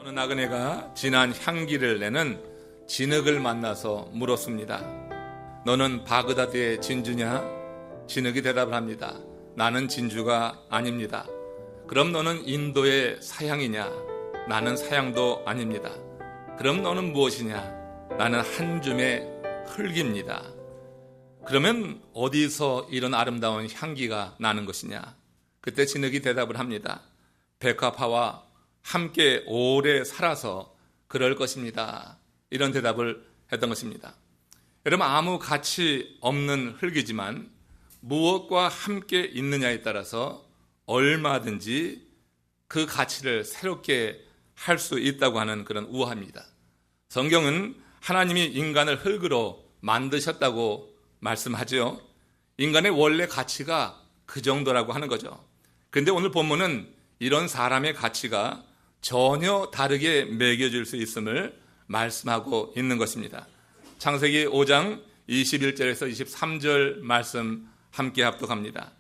어느 나그네가 진한 향기를 내는 진흙을 만나서 물었습니다. 너는 바그다드의 진주냐? 진흙이 대답을 합니다. 나는 진주가 아닙니다. 그럼 너는 인도의 사향이냐? 나는 사향도 아닙니다. 그럼 너는 무엇이냐? 나는 한 줌의 흙입니다. 그러면 어디서 이런 아름다운 향기가 나는 것이냐? 그때 진흙이 대답을 합니다. 백합화와 함께 오래 살아서 그럴 것입니다. 이런 대답을 했던 것입니다. 여러분, 아무 가치 없는 흙이지만 무엇과 함께 있느냐에 따라서 얼마든지 그 가치를 새롭게 할 수 있다고 하는 그런 우화입니다. 성경은 하나님이 인간을 흙으로 만드셨다고 말씀하죠. 인간의 원래 가치가 그 정도라고 하는 거죠. 그런데 오늘 본문은 이런 사람의 가치가 전혀 다르게 매겨질 수 있음을 말씀하고 있는 것입니다. 창세기 5장 21절에서 23절 말씀 함께 합독합니다.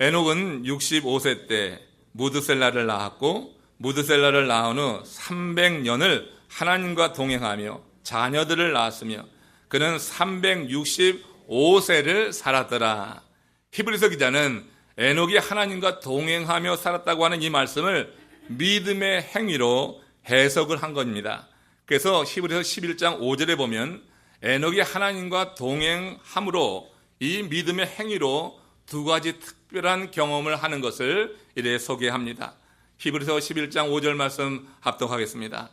에녹은 65세 때 무드셀라를 낳았고 무드셀라를 낳은 후 300년을 하나님과 동행하며 자녀들을 낳았으며 그는 365세를 살았더라. 히브리서 기자는 에녹이 하나님과 동행하며 살았다고 하는 이 말씀을 믿음의 행위로 해석을 한 겁니다. 그래서 히브리서 11장 5절에 보면 에녹이 하나님과 동행함으로 이 믿음의 행위로 두 가지 특별한 경험을 하는 것을 이래 소개합니다. 히브리서 11장 5절 말씀 합독하겠습니다.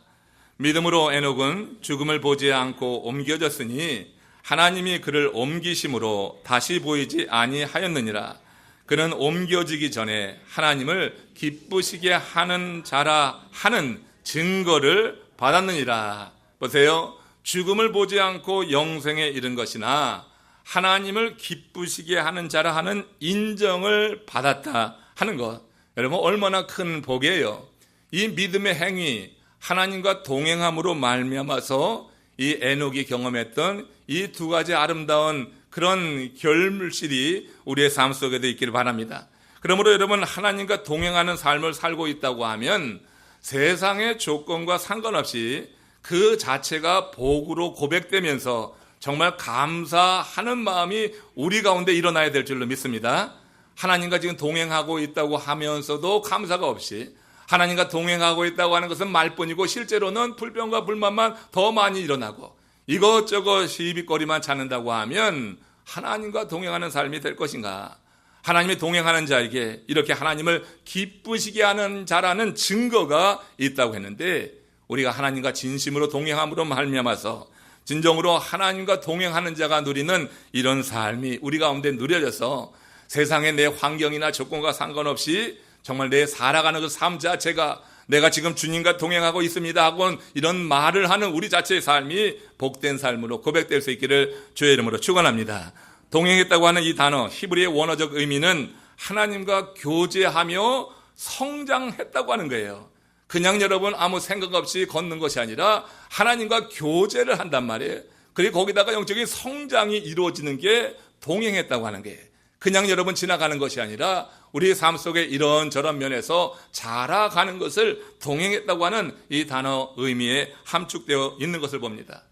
믿음으로 에녹은 죽음을 보지 않고 옮겨졌으니 하나님이 그를 옮기심으로 다시 보이지 아니하였느니라. 그는 옮겨지기 전에 하나님을 기쁘시게 하는 자라 하는 증거를 받았느니라. 보세요. 죽음을 보지 않고 영생에 이른 것이나 하나님을 기쁘시게 하는 자라 하는 인정을 받았다 하는 것. 여러분, 얼마나 큰 복이에요. 이 믿음의 행위, 하나님과 동행함으로 말미암아서 이 에녹이 경험했던 이 두 가지 아름다운 그런 결실이 우리의 삶 속에도 있기를 바랍니다. 그러므로 여러분, 하나님과 동행하는 삶을 살고 있다고 하면 세상의 조건과 상관없이 그 자체가 복으로 고백되면서 정말 감사하는 마음이 우리 가운데 일어나야 될 줄로 믿습니다. 하나님과 지금 동행하고 있다고 하면서도 감사가 없이 하나님과 동행하고 있다고 하는 것은 말뿐이고 실제로는 불평과 불만만 더 많이 일어나고 이것저것 시비거리만 찾는다고 하면 하나님과 동행하는 삶이 될 것인가? 하나님이 동행하는 자에게 이렇게 하나님을 기쁘시게 하는 자라는 증거가 있다고 했는데 우리가 하나님과 진심으로 동행함으로 말미암아서 진정으로 하나님과 동행하는 자가 누리는 이런 삶이 우리 가운데 누려져서 세상의 내 환경이나 조건과 상관없이 정말 내 살아가는 그 삶 자체가 내가 지금 주님과 동행하고 있습니다 하고 이런 말을 하는 우리 자체의 삶이 복된 삶으로 고백될 수 있기를 주의 이름으로 축원합니다. 동행했다고 하는 이 단어 히브리의 원어적 의미는 하나님과 교제하며 성장했다고 하는 거예요. 그냥 여러분 아무 생각 없이 걷는 것이 아니라 하나님과 교제를 한단 말이에요. 그리고 거기다가 영적인 성장이 이루어지는 게 동행했다고 하는 거예요. 그냥 여러분 지나가는 것이 아니라 우리의 삶 속에 이런저런 면에서 자라가는 것을 동행했다고 하는 이 단어 의미에 함축되어 있는 것을 봅니다.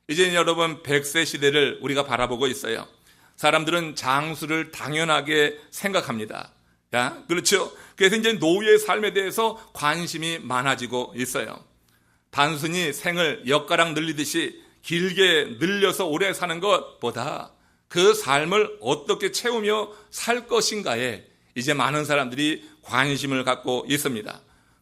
이제 여러분 100세 시대를 우리가 바라보고 있어요. 사람들은 장수를 당연하게 생각합니다. 그렇죠? 그래서 이제 노예의 삶에 대해서 관심이 많아지고 있어요. 단순히 생을 엿가락 늘리듯이 길게 늘려서 오래 사는 것보다 그 삶을 어떻게 채우며 살 것인가에 이제 많은 사람들이 관심을 갖고 있습니다.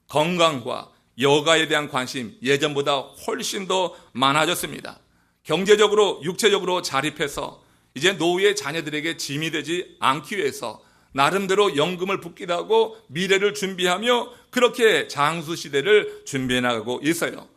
건강과 여가에 대한 관심 예전보다 훨씬 더 많아졌습니다. 경제적으로 육체적으로 자립해서 이제 노후의 자녀들에게 짐이 되지 않기 위해서 나름대로 연금을 붓기도 하고 미래를 준비하며 그렇게 장수 시대를 준비해 나가고 있어요.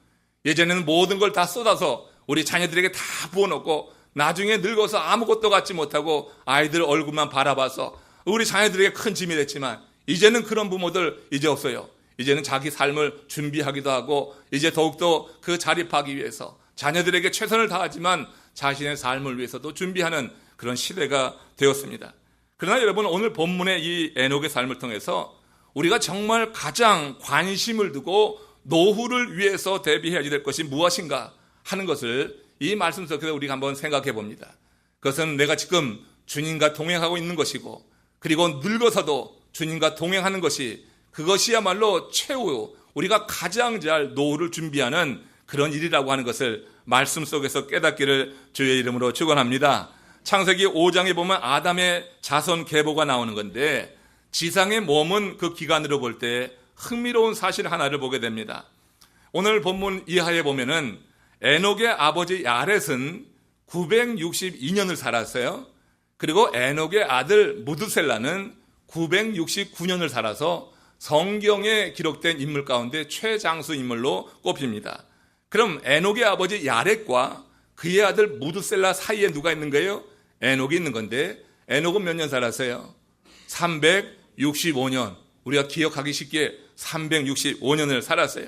예전에는 모든 걸 다 쏟아서 우리 자녀들에게 다 부어놓고 나중에 늙어서 아무것도 갖지 못하고 아이들 얼굴만 바라봐서 우리 자녀들에게 큰 짐이 됐지만 이제는 그런 부모들 이제 없어요. 이제는 자기 삶을 준비하기도 하고 이제 더욱더 그 자립하기 위해서 자녀들에게 최선을 다하지만 자신의 삶을 위해서도 준비하는 그런 시대가 되었습니다. 그러나 여러분, 오늘 본문의 이 에녹의 삶을 통해서 우리가 정말 가장 관심을 두고 노후를 위해서 대비해야 될 것이 무엇인가 하는 것을 이 말씀 속에서 우리가 한번 생각해 봅니다. 그것은 내가 지금 주님과 동행하고 있는 것이고, 그리고 늙어서도 주님과 동행하는 것이, 그것이야말로 최후 우리가 가장 잘 노후를 준비하는 그런 일이라고 하는 것을 말씀 속에서 깨닫기를 주의 이름으로 축원합니다. 창세기 5장에 보면 아담의 자손 계보가 나오는 건데, 지상의 몸은 그 기간으로 볼 때 흥미로운 사실 하나를 보게 됩니다. 오늘 본문 이하에 보면은 에녹의 아버지 야렛은 962년을 살았어요. 그리고 에녹의 아들 무드셀라는 969년을 살아서 성경에 기록된 인물 가운데 최장수 인물로 꼽힙니다. 그럼 에녹의 아버지 야렛과 그의 아들 무드셀라 사이에 누가 있는 거예요? 에녹이 있는 건데, 에녹은 몇 년 살았어요? 365년. 우리가 기억하기 쉽게 365년을 살았어요.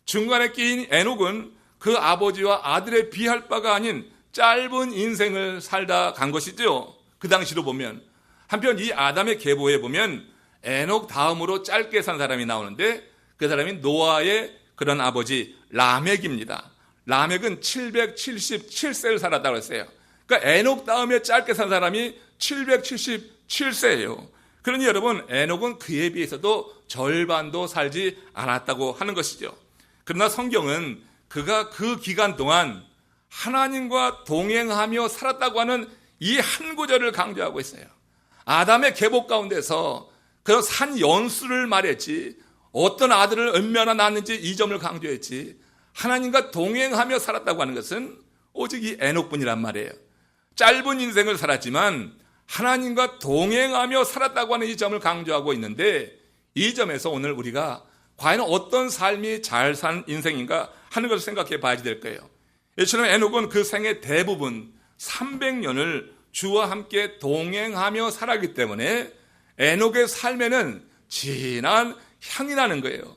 중간에 끼인 에녹은 그 아버지와 아들의 비할 바가 아닌 짧은 인생을 살다 간 것이죠. 그 당시로 보면. 한편 이 아담의 계보에 보면 에녹 다음으로 짧게 산 사람이 나오는데, 그 사람이 노아의 그런 아버지 라멕입니다. 라멕은 777세를 살았다고 했어요. 그러니까 에녹 다음에 짧게 산 사람이 777세예요. 그러니 여러분, 에녹은 그에 비해서도 절반도 살지 않았다고 하는 것이죠. 그러나 성경은 그가 그 기간 동안 하나님과 동행하며 살았다고 하는 이 한 구절을 강조하고 있어요. 아담의 계보 가운데서 그 산 연수를 말했지, 어떤 아들을 얼마나 낳았는지 이 점을 강조했지, 하나님과 동행하며 살았다고 하는 것은 오직 이 에녹뿐이란 말이에요. 짧은 인생을 살았지만 하나님과 동행하며 살았다고 하는 이 점을 강조하고 있는데, 이 점에서 오늘 우리가 과연 어떤 삶이 잘 산 인생인가 하는 것을 생각해 봐야 될 거예요. 이처럼 에녹은 그 생의 대부분 300년을 주와 함께 동행하며 살았기 때문에 에녹의 삶에는 진한 향이 나는 거예요.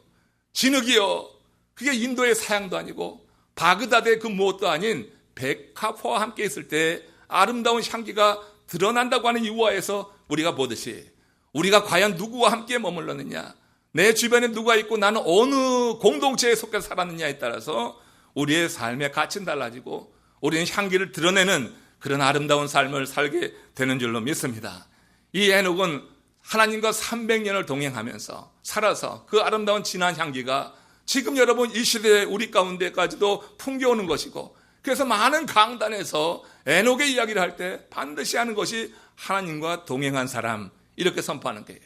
진흙이요, 그게 인도의 사양도 아니고 바그다드의 그 무엇도 아닌 백합화와 함께 있을 때 아름다운 향기가 드러난다고 하는 이유화에서 우리가 보듯이, 우리가 과연 누구와 함께 머물렀느냐, 내 주변에 누가 있고 나는 어느 공동체에 속해서 살았느냐에 따라서 우리의 삶의 가치는 달라지고 우리는 향기를 드러내는 그런 아름다운 삶을 살게 되는 줄로 믿습니다. 이 에녹은 하나님과 300년을 동행하면서 살아서 그 아름다운 진한 향기가 지금 여러분 이 시대에 우리 가운데까지도 풍겨오는 것이고, 그래서 많은 강단에서 에녹의 이야기를 할 때 반드시 하는 것이 하나님과 동행한 사람, 이렇게 선포하는 거예요.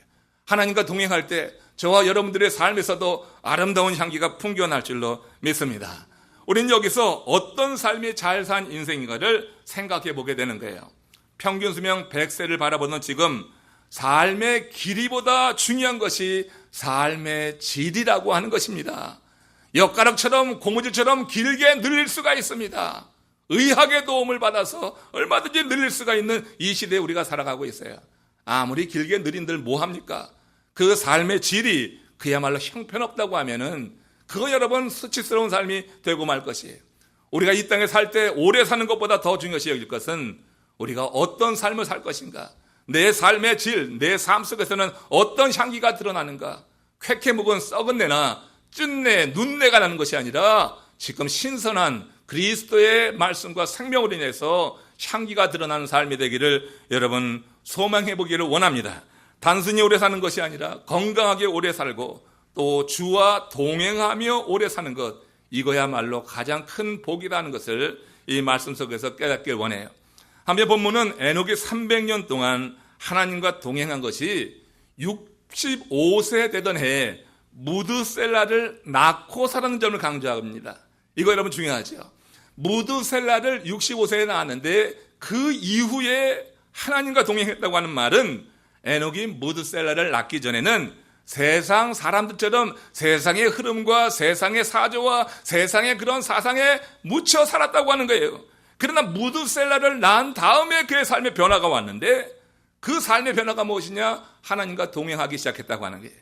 하나님과 동행할 때 저와 여러분들의 삶에서도 아름다운 향기가 풍겨날 줄로 믿습니다. 우리는 여기서 어떤 삶이 잘 산 인생인가를 생각해 보게 되는 거예요. 평균 수명 100세를 바라보는 지금 삶의 길이보다 중요한 것이 삶의 질이라고 하는 것입니다. 엿가락처럼 고무줄처럼 길게 늘릴 수가 있습니다. 의학의 도움을 받아서 얼마든지 늘릴 수가 있는 이 시대에 우리가 살아가고 있어요. 아무리 길게 늘린들 뭐합니까? 그 삶의 질이 그야말로 형편없다고 하면은 그거 여러분 수치스러운 삶이 되고 말 것이에요. 우리가 이 땅에 살 때 오래 사는 것보다 더 중요시 여길 것은 우리가 어떤 삶을 살 것인가, 내 삶의 질, 내 삶 속에서는 어떤 향기가 드러나는가. 쾌쾌 묵은 썩은 내나 찐내, 눈내가 나는 것이 아니라 지금 신선한 그리스도의 말씀과 생명으로 인해서 향기가 드러나는 삶이 되기를 여러분 소망해 보기를 원합니다. 단순히 오래 사는 것이 아니라 건강하게 오래 살고 또 주와 동행하며 오래 사는 것, 이거야말로 가장 큰 복이라는 것을 이 말씀 속에서 깨닫길 원해요. 한편 본문은 에녹이 300년 동안 하나님과 동행한 것이 65세 되던 해에 무드셀라를 낳고 살았는 점을 강조합니다. 이거 여러분 중요하죠. 무드셀라를 65세에 낳았는데 그 이후에 하나님과 동행했다고 하는 말은 에녹이 무드셀라를 낳기 전에는 세상 사람들처럼 세상의 흐름과 세상의 사조와 세상의 그런 사상에 묻혀 살았다고 하는 거예요. 그러나 무드셀라를 낳은 다음에 그의 삶의 변화가 왔는데, 그 삶의 변화가 무엇이냐? 하나님과 동행하기 시작했다고 하는 거예요.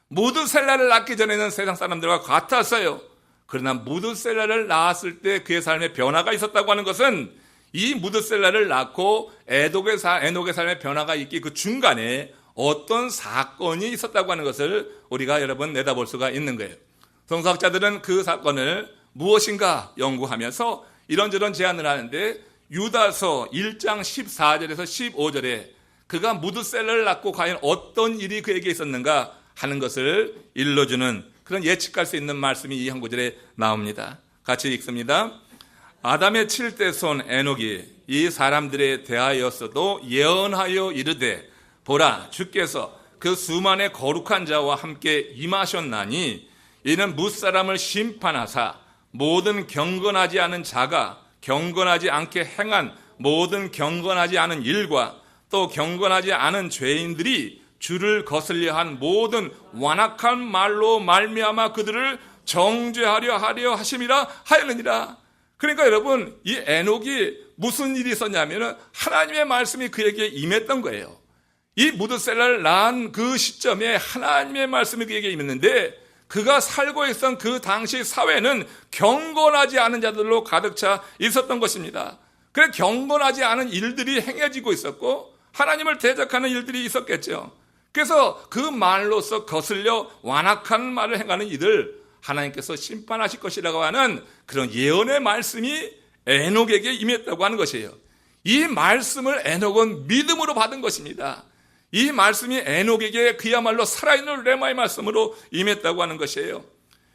무드셀라를 낳기 전에는 세상 사람들과 같았어요. 그러나 무드셀라를 낳았을 때 그의 삶의 변화가 있었다고 하는 것은 이 무드셀라를 낳고 에녹의 삶의 변화가 있기 그 중간에 어떤 사건이 있었다고 하는 것을 우리가 여러분 내다볼 수가 있는 거예요. 성서학자들은 그 사건을 무엇인가 연구하면서 이런저런 제안을 하는데 유다서 1장 14절에서 15절에 그가 무드셀러를 낳고 과연 어떤 일이 그에게 있었는가 하는 것을 일러주는 그런 예측할 수 있는 말씀이 이 한 구절에 나옵니다. 같이 읽습니다. 아담의 7대 손 에녹이 이 사람들에 대하였어도 예언하여 이르되 보라 주께서 그 수만의 거룩한 자와 함께 임하셨나니 이는 무사람을 심판하사 모든 경건하지 않은 자가 경건하지 않게 행한 모든 경건하지 않은 일과 또 경건하지 않은 죄인들이 주를 거슬려 한 모든 완악한 말로 말미암아 그들을 정죄하려 하려 하심이라 하였느니라. 그러니까 여러분 이 에녹이 무슨 일이 있었냐면 하나님의 말씀이 그에게 임했던 거예요. 이 무드셀라를 낳은 그 시점에 하나님의 말씀이 그에게 임했는데 그가 살고 있던 그 당시 사회는 경건하지 않은 자들로 가득 차 있었던 것입니다. 그래 경건하지 않은 일들이 행해지고 있었고 하나님을 대적하는 일들이 있었겠죠. 그래서 그 말로서 거슬려 완악한 말을 행하는 이들 하나님께서 심판하실 것이라고 하는 그런 예언의 말씀이 에녹에게 임했다고 하는 것이에요. 이 말씀을 에녹은 믿음으로 받은 것입니다. 이 말씀이 에녹에게 그야말로 살아있는 레마의 말씀으로 임했다고 하는 것이에요.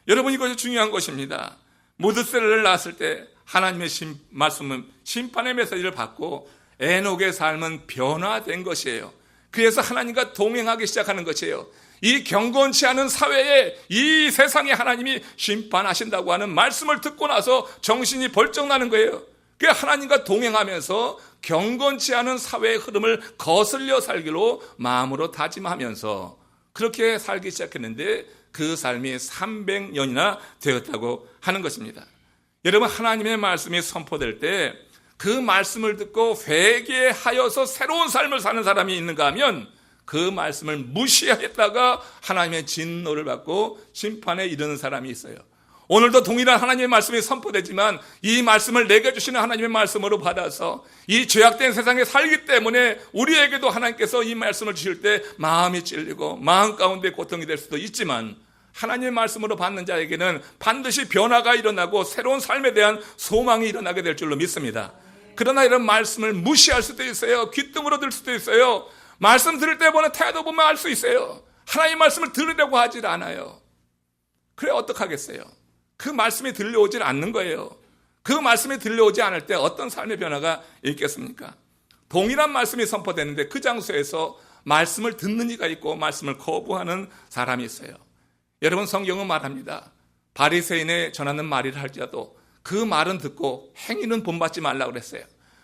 여러분 이것이 중요한 것입니다. 무드셀라를 낳았을 때 하나님의 말씀은 심판의 메시지를 받고 에녹의 삶은 변화된 것이에요. 그래서 하나님과 동행하기 시작하는 것이에요. 이 경건치 않은 사회에 이 세상에 하나님이 심판하신다고 하는 말씀을 듣고 나서 정신이 벌쩍 나는 거예요. 그 하나님과 동행하면서 경건치 않은 사회의 흐름을 거슬려 살기로 마음으로 다짐하면서 그렇게 살기 시작했는데 그 삶이 300년이나 되었다고 하는 것입니다. 여러분 하나님의 말씀이 선포될 때 그 말씀을 듣고 회개하여서 새로운 삶을 사는 사람이 있는가 하면 그 말씀을 무시했다가 하나님의 진노를 받고 심판에 이르는 사람이 있어요. 오늘도 동일한 하나님의 말씀이 선포되지만 이 말씀을 내게 주시는 하나님의 말씀으로 받아서 이 죄악된 세상에 살기 때문에 우리에게도 하나님께서 이 말씀을 주실 때 마음이 찔리고 마음 가운데 고통이 될 수도 있지만 하나님의 말씀으로 받는 자에게는 반드시 변화가 일어나고 새로운 삶에 대한 소망이 일어나게 될 줄로 믿습니다. 그러나 이런 말씀을 무시할 수도 있어요. 귓등으로 들 수도 있어요. 말씀 들을 때 보는 태도 보면 알 수 있어요. 하나님의 말씀을 들으려고 하질 않아요. 그래 어떡하겠어요? 그 말씀이 들려오질 않는 거예요. 그 말씀이 들려오지 않을 때 어떤 삶의 변화가 있겠습니까? 동일한 말씀이 선포되는데 그 장소에서 말씀을 듣는 이가 있고 말씀을 거부하는 사람이 있어요. 여러분 성경은 말합니다. 바리새인에 전하는 말이라 할지라도 그 말은 듣고 행위는 본받지 말라고 그랬어요.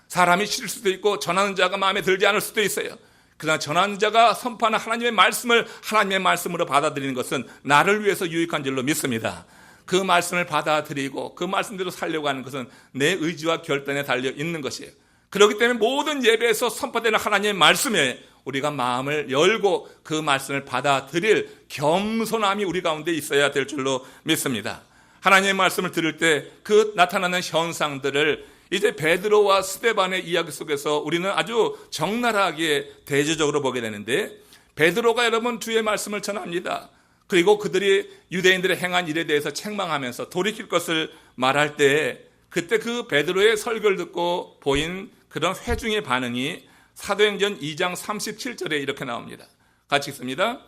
사람이 싫을 수도 있고 전하는 자가 마음에 들지 않을 수도 있어요. 그러나 전하는 자가 선포하는 하나님의 말씀을 하나님의 말씀으로 받아들이는 것은 나를 위해서 유익한 줄로 믿습니다. 그 말씀을 받아들이고 그 말씀대로 살려고 하는 것은 내 의지와 결단에 달려 있는 것이에요. 그렇기 때문에 모든 예배에서 선포되는 하나님의 말씀에 우리가 마음을 열고 그 말씀을 받아들일 겸손함이 우리 가운데 있어야 될 줄로 믿습니다. 하나님의 말씀을 들을 때 그 나타나는 현상들을 이제 베드로와 스데반의 이야기 속에서 우리는 아주 적나라하게 대조적으로 보게 되는데 베드로가 여러분 주의 말씀을 전합니다. 그리고 그들이 유대인들의 행한 일에 대해서 책망하면서 돌이킬 것을 말할 때 그때 그 베드로의 설교를 듣고 보인 그런 회중의 반응이 사도행전 2장 37절에 이렇게 나옵니다. 같이 읽습니다.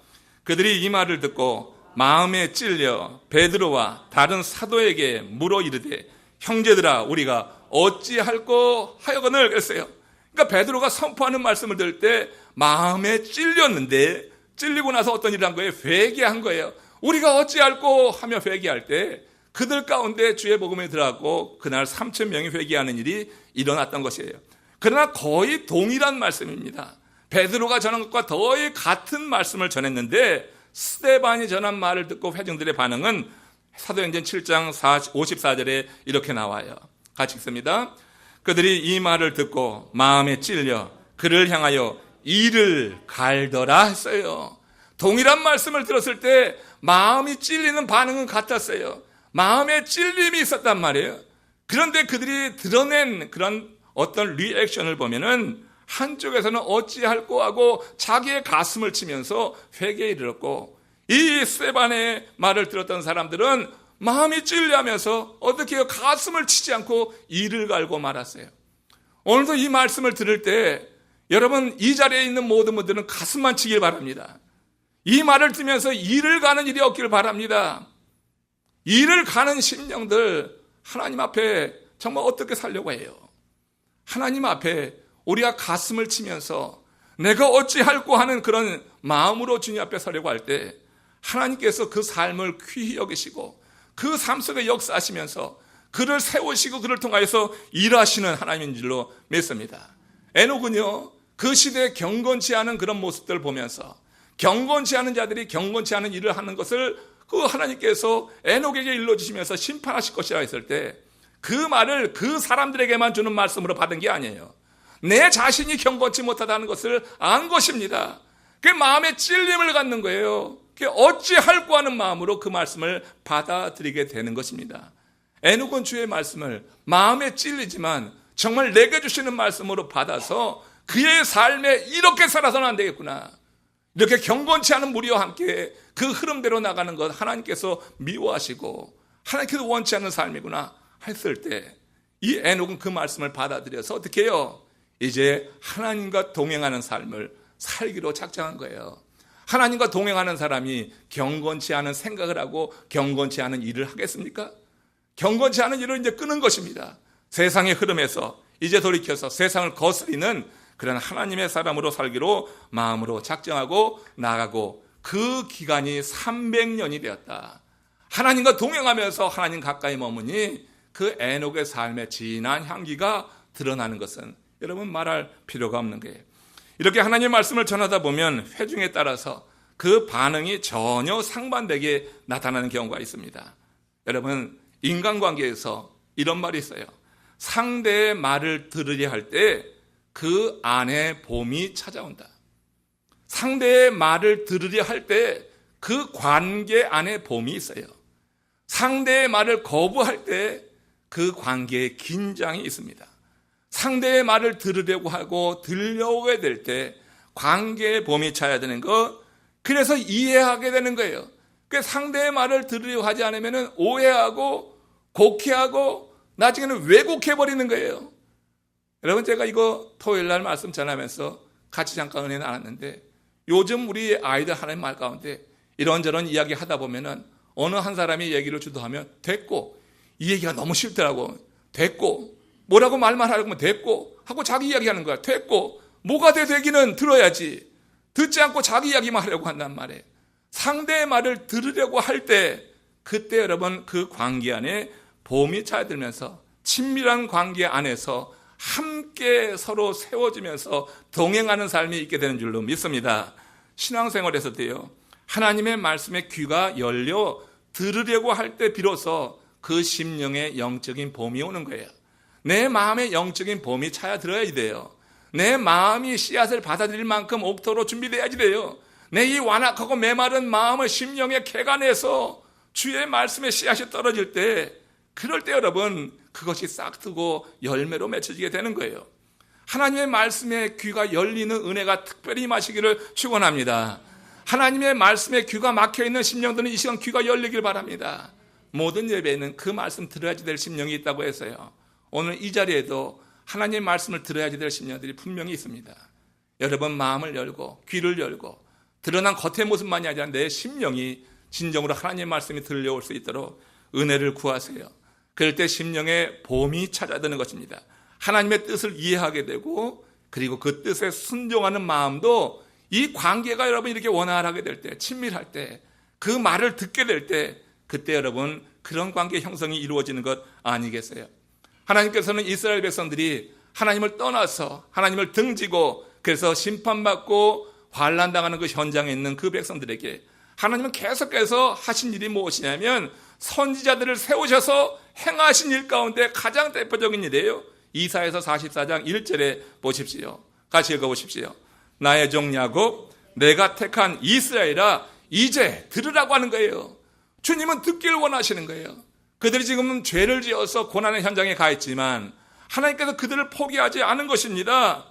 그들이 이 말을 듣고 마음에 찔려 베드로와 다른 사도에게 물어 이르되 형제들아 우리가 어찌할꼬 하여거늘 그랬어요. 그러니까 베드로가 선포하는 말씀을 들을 때 마음에 찔렸는데 찔리고 나서 어떤 일을 한 거예요? 회개한 거예요. 우리가 어찌할꼬 하며 회개할 때 그들 가운데 주의 복음에 들어갔고 그날 3,000명이 회개하는 일이 일어났던 것이에요. 그러나 거의 동일한 말씀입니다. 베드로가 전한 것과 거의 같은 말씀을 전했는데 스데반이 전한 말을 듣고 회중들의 반응은 사도행전 7장 54절에 이렇게 나와요. 같이 읽습니다. 그들이 이 말을 듣고 마음에 찔려 그를 향하여 이를 갈더라 했어요. 동일한 말씀을 들었을 때 마음이 찔리는 반응은 같았어요. 마음에 찔림이 있었단 말이에요. 그런데 그들이 드러낸 그런 어떤 리액션을 보면은 한쪽에서는 어찌할꼬 하고 자기의 가슴을 치면서 회개에 이르렀고 이 스데반의 말을 들었던 사람들은 마음이 찔려하면서 어떻게 해요? 가슴을 치지 않고 이를 갈고 말았어요. 오늘도 이 말씀을 들을 때 여러분 이 자리에 있는 모든 분들은 가슴만 치길 바랍니다. 이 말을 들으면서 이를 가는 일이 없기를 바랍니다. 이를 가는 심령들 하나님 앞에 정말 어떻게 살려고 해요? 하나님 앞에 우리가 가슴을 치면서 내가 어찌할꼬 하는 그런 마음으로 주님 앞에 서려고 할 때 하나님께서 그 삶을 귀히 여기시고 그 삶 속에 역사하시면서 그를 세우시고 그를 통하여서 일하시는 하나님인 줄로 믿습니다. 에녹은요, 그 시대에 경건치 않은 그런 모습들을 보면서 경건치 않은 자들이 경건치 않은 일을 하는 것을 그 하나님께서 에녹에게 일러주시면서 심판하실 것이라 했을 때 그 말을 그 사람들에게만 주는 말씀으로 받은 게 아니에요. 내 자신이 경건치 못하다는 것을 안 것입니다. 그 마음에 찔림을 갖는 거예요. 그 어찌할꼬 하는 마음으로 그 말씀을 받아들이게 되는 것입니다. 에녹은 주의 말씀을 마음에 찔리지만 정말 내게 주시는 말씀으로 받아서 그의 삶에 이렇게 살아서는 안 되겠구나. 이렇게 경건치 않은 무리와 함께 그 흐름대로 나가는 것 하나님께서 미워하시고 하나님께서 원치 않는 삶이구나 했을 때 이 에녹은 그 말씀을 받아들여서 어떻게 해요? 이제 하나님과 동행하는 삶을 살기로 작정한 거예요. 하나님과 동행하는 사람이 경건치 않은 생각을 하고 경건치 않은 일을 하겠습니까? 경건치 않은 일을 이제 끄는 것입니다. 세상의 흐름에서 이제 돌이켜서 세상을 거스리는 그런 하나님의 사람으로 살기로 마음으로 작정하고 나가고 그 기간이 300년이 되었다. 하나님과 동행하면서 하나님 가까이 머무니 그 에녹의 삶의 진한 향기가 드러나는 것은 여러분 말할 필요가 없는 거예요. 이렇게 하나님의 말씀을 전하다 보면 회중에 따라서 그 반응이 전혀 상반되게 나타나는 경우가 있습니다. 여러분 인간관계에서 이런 말이 있어요. 상대의 말을 들으려 할 때 그 안에 봄이 찾아온다. 상대의 말을 들으려 할 때 그 관계 안에 봄이 있어요. 상대의 말을 거부할 때 그 관계에 긴장이 있습니다. 상대의 말을 들으려고 하고 들려오게 될 때 관계에 봄이 차야 되는 것, 그래서 이해하게 되는 거예요. 그 상대의 말을 들으려고 하지 않으면 오해하고 곡해하고 나중에는 왜곡해버리는 거예요. 여러분 제가 이거 토요일 날 말씀 전하면서 같이 잠깐 은혜 나눴는데 요즘 우리 아이들 하나님 말 가운데 이런저런 이야기 하다 보면은 어느 한 사람이 얘기를 주도하면 됐고 이 얘기가 너무 싫더라고. 됐고 뭐라고 말만 하려고 하면 됐고 하고 자기 이야기하는 거야. 됐고 뭐가 되기는 들어야지. 듣지 않고 자기 이야기만 하려고 한단 말이에요. 상대의 말을 들으려고 할 때 그때 여러분 그 관계 안에 봄이 차들면서 친밀한 관계 안에서 함께 서로 세워지면서 동행하는 삶이 있게 되는 줄로 믿습니다. 신앙생활에서도요. 하나님의 말씀에 귀가 열려 들으려고 할 때 비로소 그 심령의 영적인 봄이 오는 거예요. 내 마음에 영적인 봄이 차야 들어야 돼요. 내 마음이 씨앗을 받아들일 만큼 옥토로 준비돼야지 돼요. 내 이 완악하고 메마른 마음을 심령의 객안에서 주의 말씀에 씨앗이 떨어질 때 그럴 때 여러분 그것이 싹트고 열매로 맺혀지게 되는 거예요. 하나님의 말씀에 귀가 열리는 은혜가 특별히 임하시기를 축원합니다. 하나님의 말씀에 귀가 막혀있는 심령들은 이 시간 귀가 열리길 바랍니다. 모든 예배에는 그 말씀 들어야지 될 심령이 있다고 해서요. 오늘 이 자리에도 하나님의 말씀을 들어야지 될 심령들이 분명히 있습니다. 여러분 마음을 열고 귀를 열고 드러난 겉의 모습만이 아니라 내 심령이 진정으로 하나님의 말씀이 들려올 수 있도록 은혜를 구하세요. 그럴 때 심령에 봄이 찾아드는 것입니다. 하나님의 뜻을 이해하게 되고 그리고 그 뜻에 순종하는 마음도 이 관계가 여러분 이렇게 원활하게 될 때, 친밀할 때, 그 말을 듣게 될 때 그때 여러분 그런 관계 형성이 이루어지는 것 아니겠어요? 하나님께서는 이스라엘 백성들이 하나님을 떠나서 하나님을 등지고 그래서 심판받고 환난당하는 그 현장에 있는 그 백성들에게 하나님은 계속해서 하신 일이 무엇이냐면 선지자들을 세우셔서 행하신 일 가운데 가장 대표적인 일이에요. 이사야서 44장 1절에 보십시오. 같이 읽어보십시오. 나의 종 야곱 내가 택한 이스라엘아 이제 들으라고 하는 거예요. 주님은 듣기를 원하시는 거예요. 그들이 지금은 죄를 지어서 고난의 현장에 가 있지만 하나님께서 그들을 포기하지 않은 것입니다.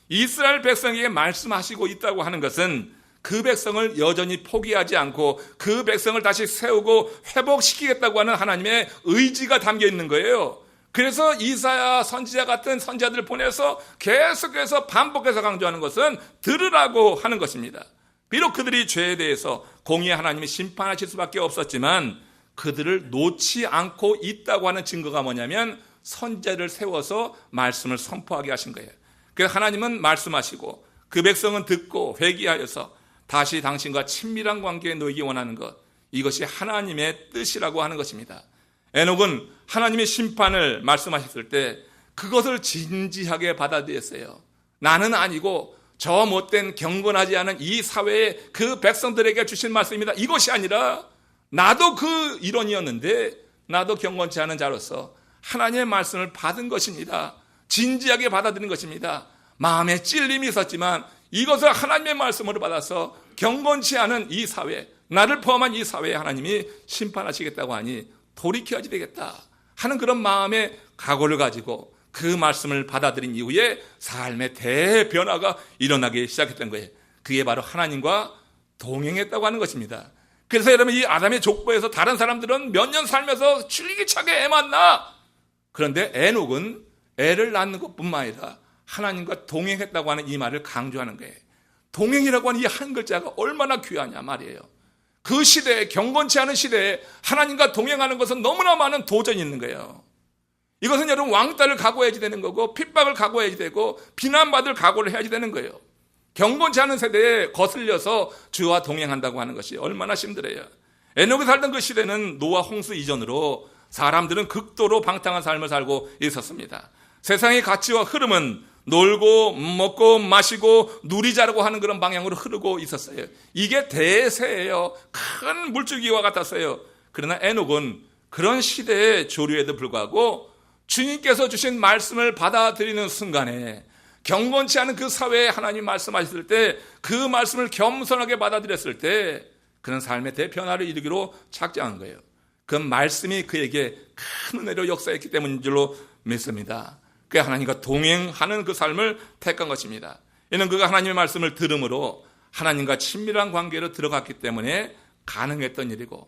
이스라엘 백성에게 말씀하시고 있다고 하는 것은 그 백성을 여전히 포기하지 않고 그 백성을 다시 세우고 회복시키겠다고 하는 하나님의 의지가 담겨 있는 거예요. 그래서 이사야 선지자 같은 선지자들을 보내서 계속해서 반복해서 강조하는 것은 들으라고 하는 것입니다. 비록 그들이 죄에 대해서 공의의 하나님이 심판하실 수밖에 없었지만 그들을 놓지 않고 있다고 하는 증거가 뭐냐면 선지자를 세워서 말씀을 선포하게 하신 거예요. 그래서 하나님은 말씀하시고 그 백성은 듣고 회개하여서 다시 당신과 친밀한 관계에 놓이기 원하는 것, 이것이 하나님의 뜻이라고 하는 것입니다. 에녹은 하나님의 심판을 말씀하셨을 때 그것을 진지하게 받아들였어요. 나는 아니고 저 못된 경건하지 않은 이 사회의 그 백성들에게 주신 말씀입니다. 이것이 아니라 나도 그 일원이었는데 나도 경건치 않은 자로서 하나님의 말씀을 받은 것입니다. 진지하게 받아들인 것입니다. 마음에 찔림이 있었지만 이것을 하나님의 말씀으로 받아서 경건치 않은 이 사회, 나를 포함한 이 사회에 하나님이 심판하시겠다고 하니 돌이켜야지 되겠다 하는 그런 마음의 각오를 가지고 그 말씀을 받아들인 이후에 삶의 대변화가 일어나기 시작했던 거예요. 그게 바로 하나님과 동행했다고 하는 것입니다. 그래서 여러분, 이 아담의 족보에서 다른 사람들은 몇 년 살면서 줄기차게 애 만나. 그런데 에녹은 애를 낳는 것뿐만 아니라 하나님과 동행했다고 하는 이 말을 강조하는 거예요. 동행이라고 하는 이 한 글자가 얼마나 귀하냐 말이에요. 그 시대에, 경건치 않은 시대에 하나님과 동행하는 것은 너무나 많은 도전이 있는 거예요. 이것은 여러분 왕따를 각오해야지 되는 거고 핍박을 각오해야지 되고 비난받을 각오를 해야지 되는 거예요. 경건치 않은 세대에 거슬려서 주와 동행한다고 하는 것이 얼마나 힘들어요. 에녹이 살던 그 시대는 노아 홍수 이전으로 사람들은 극도로 방탕한 삶을 살고 있었습니다. 세상의 가치와 흐름은 놀고 먹고 마시고 누리자라고 하는 그런 방향으로 흐르고 있었어요. 이게 대세예요. 큰 물줄기와 같았어요. 그러나 에녹은 그런 시대의 조류에도 불구하고 주님께서 주신 말씀을 받아들이는 순간에 경건치 않은 그 사회에 하나님 말씀하셨을 때 그 말씀을 겸손하게 받아들였을 때 그런 삶의 대변화를 이루기로 작정한 거예요. 그 말씀이 그에게 큰 은혜로 역사했기 때문인 줄로 믿습니다. 그 하나님과 동행하는 그 삶을 택한 것입니다. 이는 그가 하나님의 말씀을 들음으로 하나님과 친밀한 관계로 들어갔기 때문에 가능했던 일이고,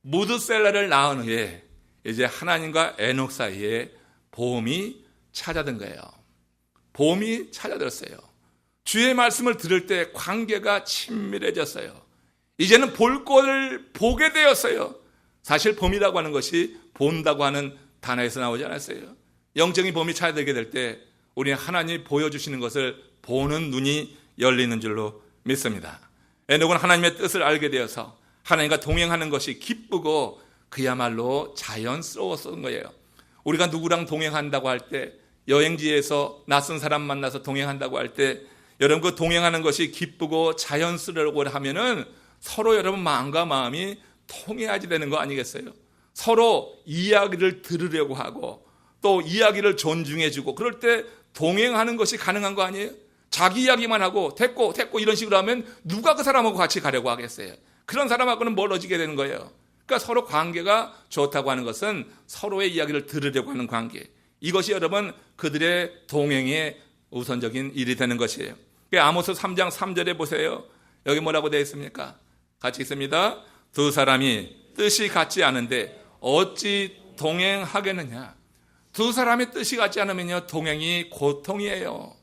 무드셀라를 낳은 후에 이제 하나님과 에녹 사이에 보험이 찾아든 거예요. 보험이 찾아들었어요. 주의 말씀을 들을 때 관계가 친밀해졌어요. 이제는 볼 꼴을 보게 되었어요. 사실 봄이라고 하는 것이 본다고 하는 단어에서 나오지 않았어요. 영적인 봄이 찾아들게 될 때 우리는 하나님이 보여주시는 것을 보는 눈이 열리는 줄로 믿습니다. 에녹은 하나님의 뜻을 알게 되어서 하나님과 동행하는 것이 기쁘고 그야말로 자연스러웠던 거예요. 우리가 누구랑 동행한다고 할 때, 여행지에서 낯선 사람 만나서 동행한다고 할 때 여러분 그 동행하는 것이 기쁘고 자연스러우라고 하면은 서로 여러분 마음과 마음이 통해야지 되는 거 아니겠어요? 서로 이야기를 들으려고 하고 또 이야기를 존중해주고 그럴 때 동행하는 것이 가능한 거 아니에요? 자기 이야기만 하고 됐고 이런 식으로 하면 누가 그 사람하고 같이 가려고 하겠어요? 그런 사람하고는 멀어지게 되는 거예요. 그러니까 서로 관계가 좋다고 하는 것은 서로의 이야기를 들으려고 하는 관계. 이것이 여러분 그들의 동행의 우선적인 일이 되는 것이에요. 아모스 3장 3절에 보세요. 여기 뭐라고 되어 있습니까? 같이 있습니다. 두 사람이 뜻이 같지 않은데 어찌 동행하겠느냐. 두 사람의 뜻이 같지 않으면요 동행이 고통이에요.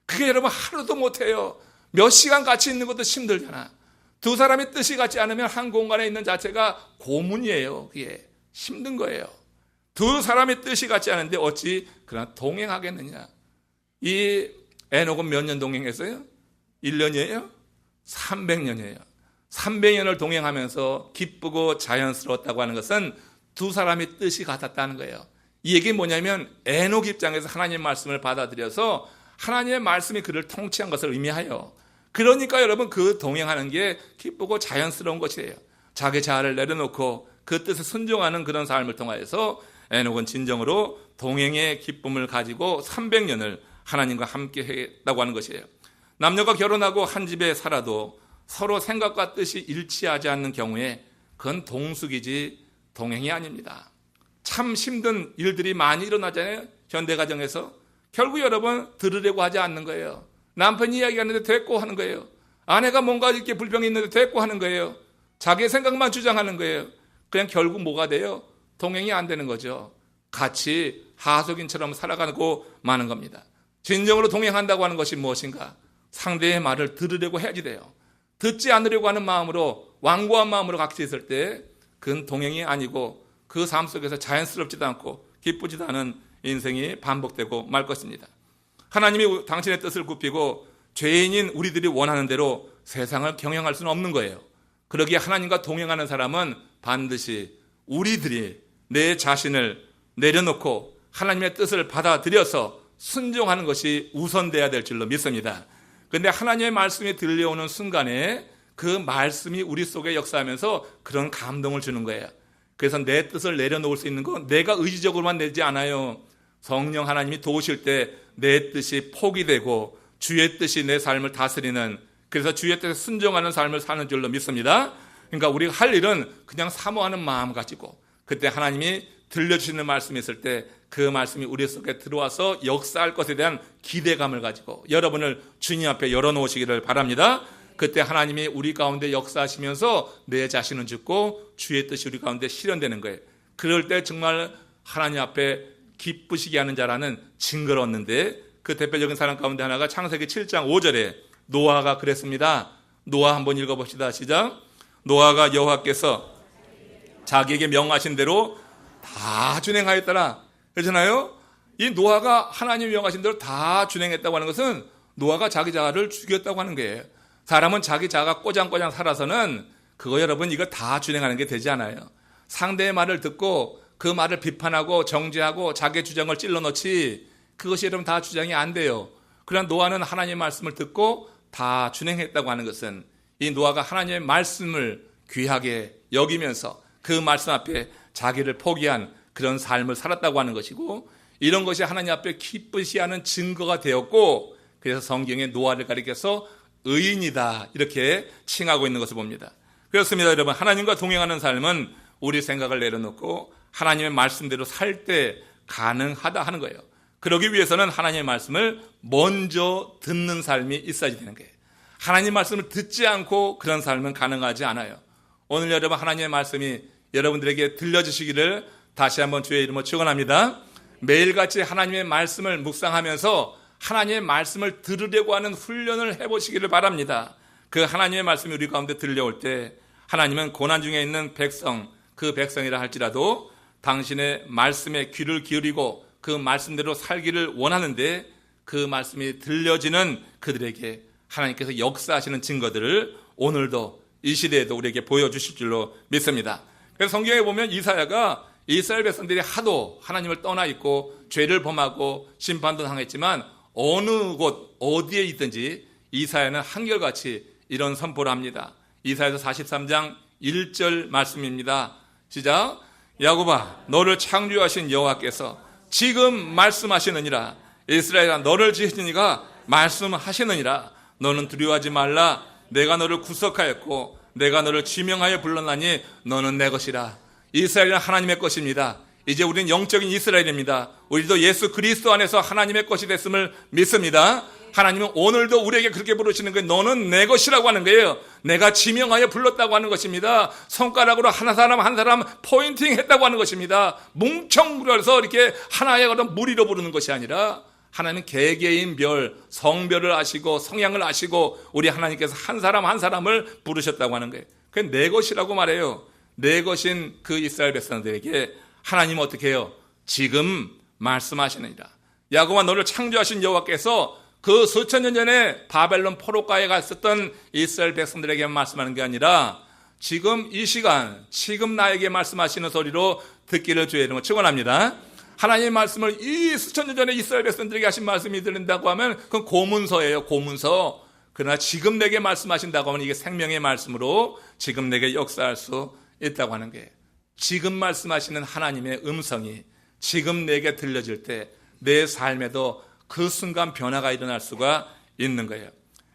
그게 여러분 하루도 못해요. 몇 시간 같이 있는 것도 힘들잖아. 두 사람의 뜻이 같지 않으면 한 공간에 있는 자체가 고문이에요. 그게 힘든 거예요. 두 사람의 뜻이 같지 않은데 어찌 그러나 동행하겠느냐. 이 에녹은 몇 년 동행했어요? 1년이에요? 300년이에요. 300년을 동행하면서 기쁘고 자연스러웠다고 하는 것은 두 사람의 뜻이 같았다는 거예요. 이 얘기는 뭐냐면 에녹 입장에서 하나님의 말씀을 받아들여서 하나님의 말씀이 그를 통치한 것을 의미하여, 그러니까 여러분 그 동행하는 게 기쁘고 자연스러운 것이에요. 자기 자아를 내려놓고 그 뜻에 순종하는 그런 삶을 통하여서 에녹은 진정으로 동행의 기쁨을 가지고 300년을 하나님과 함께 했다고 하는 것이에요. 남녀가 결혼하고 한 집에 살아도 서로 생각과 뜻이 일치하지 않는 경우에 그건 동숙이지 동행이 아닙니다. 참 힘든 일들이 많이 일어나잖아요. 현대가정에서. 결국 여러분 들으려고 하지 않는 거예요. 남편이 이야기하는데 됐고 하는 거예요. 아내가 뭔가 이렇게 불평이 있는데 됐고 하는 거예요. 자기의 생각만 주장하는 거예요. 그냥 결국 뭐가 돼요? 동행이 안 되는 거죠. 같이 하속인처럼 살아가고 마는 겁니다. 진정으로 동행한다고 하는 것이 무엇인가? 상대의 말을 들으려고 해야지 돼요. 듣지 않으려고 하는 마음으로, 완고한 마음으로 같이 있을 때 그건 동행이 아니고 그 삶 속에서 자연스럽지도 않고 기쁘지도 않은 인생이 반복되고 말 것입니다. 하나님이 당신의 뜻을 굽히고 죄인인 우리들이 원하는 대로 세상을 경영할 수는 없는 거예요. 그러기에 하나님과 동행하는 사람은 반드시 우리들이 내 자신을 내려놓고 하나님의 뜻을 받아들여서 순종하는 것이 우선돼야 될 줄로 믿습니다. 그런데 하나님의 말씀이 들려오는 순간에 그 말씀이 우리 속에 역사하면서 그런 감동을 주는 거예요. 그래서 내 뜻을 내려놓을 수 있는 건 내가 의지적으로만 내지 않아요. 성령 하나님이 도우실 때 내 뜻이 포기되고 주의 뜻이 내 삶을 다스리는, 그래서 주의 뜻에 순종하는 삶을 사는 줄로 믿습니다. 그러니까 우리가 할 일은 그냥 사모하는 마음 가지고 그때 하나님이 들려주시는 말씀이 있을 때 그 말씀이 우리 속에 들어와서 역사할 것에 대한 기대감을 가지고 여러분을 주님 앞에 열어놓으시기를 바랍니다. 그때 하나님이 우리 가운데 역사하시면서 내 자신은 죽고 주의 뜻이 우리 가운데 실현되는 거예요. 그럴 때 정말 하나님 앞에 기쁘시게 하는 자라는 증거를 얻는데, 그 대표적인 사람 가운데 하나가 창세기 7장 5절에 노아가 그랬습니다. 노아 한번 읽어봅시다. 시작. 노아가 여호와께서 자기에게 명하신 대로 다 준행하였더라. 그렇잖아요. 이 노아가 하나님이 명하신 대로 다 준행했다고 하는 것은 노아가 자기 자아를 죽였다고 하는 거예요. 사람은 자기 자아가 꼬장꼬장 살아서는 그거 여러분 이거 다 준행하는 게 되지 않아요. 상대의 말을 듣고 그 말을 비판하고 정죄하고 자기의 주장을 찔러넣지, 그것이 여러분 다 주장이 안 돼요. 그러나 노아는 하나님의 말씀을 듣고 다 준행했다고 하는 것은 이 노아가 하나님의 말씀을 귀하게 여기면서 그 말씀 앞에 자기를 포기한 그런 삶을 살았다고 하는 것이고, 이런 것이 하나님 앞에 기쁘시 하는 증거가 되었고, 그래서 성경에 노아를 가리켜서 의인이다 이렇게 칭하고 있는 것을 봅니다. 그렇습니다. 여러분, 하나님과 동행하는 삶은 우리 생각을 내려놓고 하나님의 말씀대로 살 때 가능하다 하는 거예요. 그러기 위해서는 하나님의 말씀을 먼저 듣는 삶이 있어야 되는 거예요. 하나님의 말씀을 듣지 않고 그런 삶은 가능하지 않아요. 오늘 여러분 하나님의 말씀이 여러분들에게 들려주시기를 다시 한번 주의 이름으로 축원합니다. 매일같이 하나님의 말씀을 묵상하면서 하나님의 말씀을 들으려고 하는 훈련을 해보시기를 바랍니다. 그 하나님의 말씀이 우리 가운데 들려올 때 하나님은 고난 중에 있는 백성, 그 백성이라 할지라도 당신의 말씀에 귀를 기울이고 그 말씀대로 살기를 원하는데, 그 말씀이 들려지는 그들에게 하나님께서 역사하시는 증거들을 오늘도 이 시대에도 우리에게 보여주실 줄로 믿습니다. 그래서 성경에 보면 이사야가 이스라엘 백성들이 하도 하나님을 떠나 있고 죄를 범하고 심판도 당했지만 어느 곳 어디에 있든지 이사야는 한결같이 이런 선포를 합니다. 이사야서 43장 1절 말씀입니다. 시작. 야곱아, 너를 창조하신 여호와께서 지금 말씀하시느니라. 이스라엘아, 너를 지으신 이가 말씀하시느니라. 너는 두려워하지 말라. 내가 너를 구속하였고 내가 너를 지명하여 불렀나니 너는 내 것이라. 이스라엘은 하나님의 것입니다. 이제 우리는 영적인 이스라엘입니다. 우리도 예수 그리스도 안에서 하나님의 것이 됐음을 믿습니다. 하나님은 오늘도 우리에게 그렇게 부르시는 거예요. 너는 내 것이라고 하는 거예요. 내가 지명하여 불렀다고 하는 것입니다. 손가락으로 한 사람 한 사람 포인팅 했다고 하는 것입니다. 뭉청물어서 이렇게 하나의 어떤 무리로 부르는 것이 아니라 하나님은 개개인 별, 성별을 아시고 성향을 아시고 우리 하나님께서 한 사람 한 사람을 부르셨다고 하는 거예요. 그게 내 것이라고 말해요. 내 것인 그 이스라엘 백성들에게 하나님은 어떻게 해요? 지금 말씀하시느니라. 야곱아, 너를 창조하신 여호와께서 그 수천 년 전에 바벨론 포로가에 갔었던 이스라엘 백성들에게 말씀하는 게 아니라 지금 이 시간, 지금 나에게 말씀하시는 소리로 듣기를 주의 이름으로 축원합니다. 하나님의 말씀을 이 수천 년 전에 이스라엘 백성들에게 하신 말씀이 들린다고 하면 그건 고문서예요. 고문서. 그러나 지금 내게 말씀하신다고 하면 이게 생명의 말씀으로 지금 내게 역사할 수 있다고 하는 거예요. 지금 말씀하시는 하나님의 음성이 지금 내게 들려질 때 내 삶에도 그 순간 변화가 일어날 수가 있는 거예요.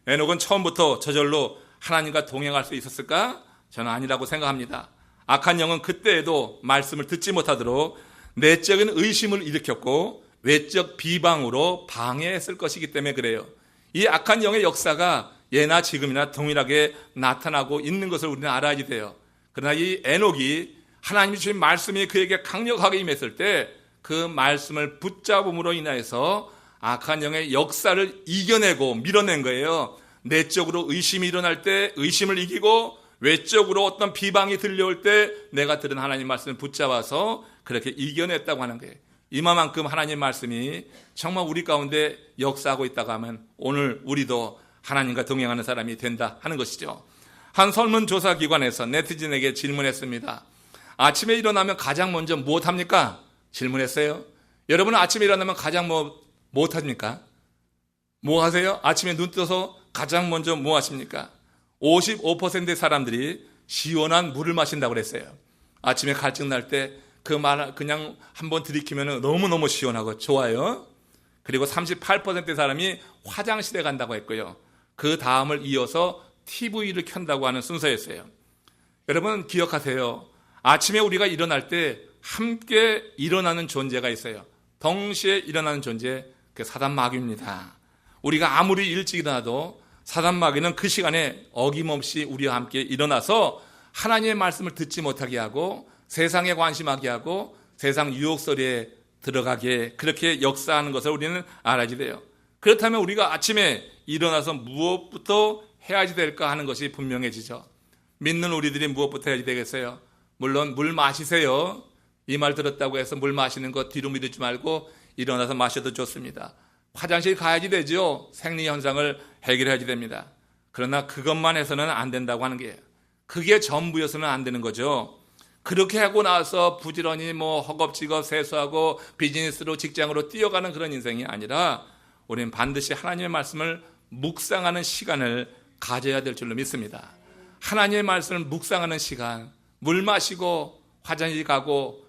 에녹은 처음부터 저절로 하나님과 동행할 수 있었을까? 저는 아니라고 생각합니다. 악한 영은 그때에도 말씀을 듣지 못하도록 내적인 의심을 일으켰고 외적 비방으로 방해했을 것이기 때문에 그래요. 이 악한 영의 역사가 예나 지금이나 동일하게 나타나고 있는 것을 우리는 알아야 돼요. 그러나 이 에녹이 하나님이 주신 말씀이 그에게 강력하게 임했을 때 그 말씀을 붙잡음으로 인하여서 악한 영의 역사를 이겨내고 밀어낸 거예요. 내적으로 의심이 일어날 때 의심을 이기고, 외적으로 어떤 비방이 들려올 때 내가 들은 하나님 말씀을 붙잡아서 그렇게 이겨냈다고 하는 거예요. 이만큼 하나님 말씀이 정말 우리 가운데 역사하고 있다고 하면 오늘 우리도 하나님과 동행하는 사람이 된다 하는 것이죠. 한 설문조사기관에서 네티즌에게 질문했습니다. 아침에 일어나면 가장 먼저 무엇합니까? 질문했어요. 여러분은 아침에 일어나면 가장 무엇합니까? 뭐 하세요? 아침에 눈 떠서 가장 먼저 뭐 하십니까? 55%의 사람들이 시원한 물을 마신다고 그랬어요. 아침에 갈증 날 때 그 말 그냥 한번 들이키면 너무너무 시원하고 좋아요. 그리고 38%의 사람이 화장실에 간다고 했고요. 그 다음을 이어서 TV를 켠다고 하는 순서였어요. 여러분 기억하세요. 아침에 우리가 일어날 때 함께 일어나는 존재가 있어요. 동시에 일어나는 존재, 그 사단 마귀입니다. 우리가 아무리 일찍 일어나도 사단 마귀는 그 시간에 어김없이 우리와 함께 일어나서 하나님의 말씀을 듣지 못하게 하고 세상에 관심하게 하고 세상 유혹소리에 들어가게 그렇게 역사하는 것을 우리는 알아야 돼요. 그렇다면 우리가 아침에 일어나서 무엇부터 해야지 될까 하는 것이 분명해지죠. 믿는 우리들이 무엇부터 해야지 되겠어요? 물론 물 마시세요. 이 말 들었다고 해서 물 마시는 거 뒤로 미루지 말고 일어나서 마셔도 좋습니다. 화장실 가야지 되죠. 생리 현상을 해결해야지 됩니다. 그러나 그것만 해서는 안 된다고 하는 게예요. 그게 전부여서는 안 되는 거죠. 그렇게 하고 나서 부지런히 허겁지겁 세수하고 비즈니스로 직장으로 뛰어가는 그런 인생이 아니라 우리는 반드시 하나님의 말씀을 묵상하는 시간을 가져야 될 줄로 믿습니다. 하나님의 말씀을 묵상하는 시간, 물 마시고 화장실 가고